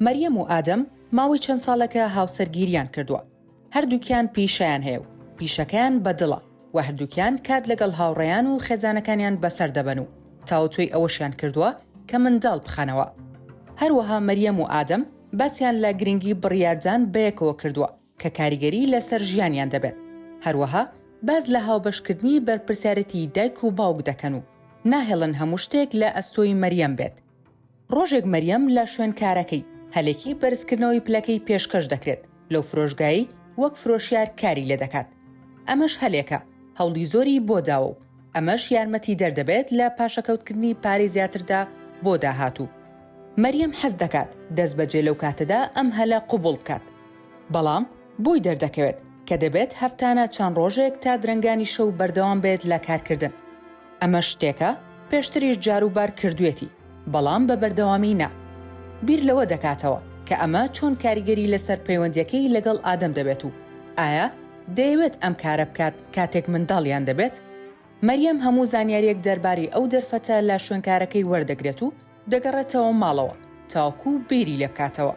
مەریەم و ئادەم ماوەی چەند ساڵەکە هاوسەرگیریان کردووە. هەردووکیان پیشەیان هەیە و پیشەکەیان بەدڵە و هەردووکیان کات لەگەڵ هاوڕێیان و خێزانەکانیان بەسەر دەبەن و تاوتوێی ئەوەشیان کردووە کە منداڵ بخەنەوە. هەروەها مەریەم و ئادەم باسییان لە گرنگی بڕیاردان بەیەکەوە کردووە کە کاریگەری لەسەر ژیانیان دەبێت. هەروەها باز لە هاوبەشکردنی بەرپرسیارەتی دایک و باوک دەکەن و ناهێڵن هەموو شتێک لە ئەستۆی مەریەم بێت. ڕۆژێک مەریەم لە شوێن کارەکەی هەلێکی بەرزکردنەوەی پلەکەی پێشکەش دەکرێت لەو فرۆشگایی وەک فرۆشیار کاری لێ دەکات. ئەمەش هەلێکە هەوڵی زۆری بۆ داوە و ئەمەش یارمەتی دەردەبێت لە پاشەکەوتکردنی پارەی زیاتردا بۆ داهاتوو. مەریەم حەز دەکات دەست بەجێ لەو کاتەدا ئەم هەلە قوبوڵ بکات. بەڵام بۆی دەردەکەوێت کە دەبێت هەفتانە چەند ڕۆژێک تا درەنگانی شەو بەردەوام بێت لە کارکردن. ئەمە شتێکە پێشتریش جاروبار کردوێتی، بەڵام بە بەردەوامی نا. بیر لەوە دەکاتەوە کە ئەمە چۆن کاریگەری لەسەر پەیوەندیەکەی لەگەڵ ئادەم دەبێت و ئایا دەیەوێت ئەم کارە بکات کاتێک منداڵیان دەبێت؟ مەریەم هەموو زانیاریەک دەرباری ئەو دەرفەتە لە شوێنکارەکەی وەردەگرێت و دەگەڕێتەوە ماڵەوە تاوەکو بیری لێ بکاتەوە.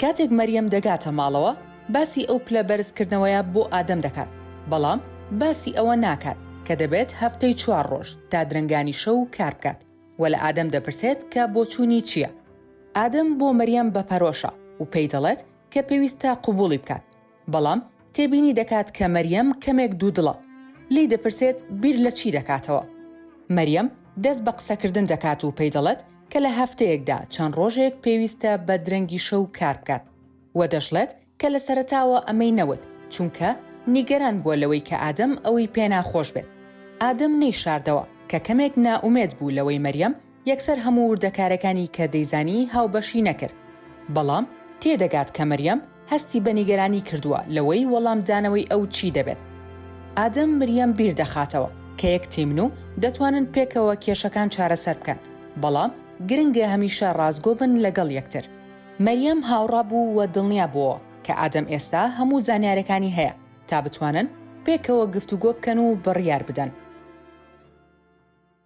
کاتێک مەریەم دەگاتە ماڵەوە باسی ئەو پلە بەرزکردنەوەیە بۆ ئادەم دەکات، بەڵام باسی ئەوە ناکات کە دەبێت هەفتەی 4 ڕۆژ تا درنگانی شەو کار بکات و لە ئادەم دەپرسێت کە بۆچوونی چییە. ئادەم بۆ مەریەم بەپەرۆشە و پێی دەڵێت کە پێویستە قوبوڵی بکات، بەڵام تێبینی دەکات کە مەریەم کەمێک دوودڵە. لی دەپرسێت بیر لە چی دەکاتەوە. مەریەم دەست بە قسەکردن دەکات و پێی دەڵێت کە لە هەفتەیەکدا چەند ڕۆژێک پێویستە بە درەنگی شەو کار بکات و دەشڵێت کە لە سەرەتاوە ئەمەی نەوت چونکە نیگەران بووە لەوەی کە ئادەم ئەوەی پێ ناخۆش بێت. ئادەم نەیشاردەوە کە کەمێک نائومێد بوو لەوەی مەریەم یەکسەر هەموو وردەکارەکانی کە دەیزانی هاوبەشی نەکرد، بەڵام تێدەگات کە مەریەم هەستی بە نیگەرانی کردووە لەوەی وەڵامدانەوەی ئەو چی دەبێت. ئادەم مریەم بیر دەخاتەوە کە یەک تیمن و دەتوانن پێکەوە کێشەکان چارەسەر بکەن، بەڵام گرنگە هەمیشە ڕازگۆ بن لەگەڵ یەکتر. مەریەم هاوڕا بوو و دڵنیا بووە کە ئادەم ئێستا هەموو زانیارەکانی هەیە تا بتوانن پێکەوە گفتوگۆ بکەن و بڕیار بدەن.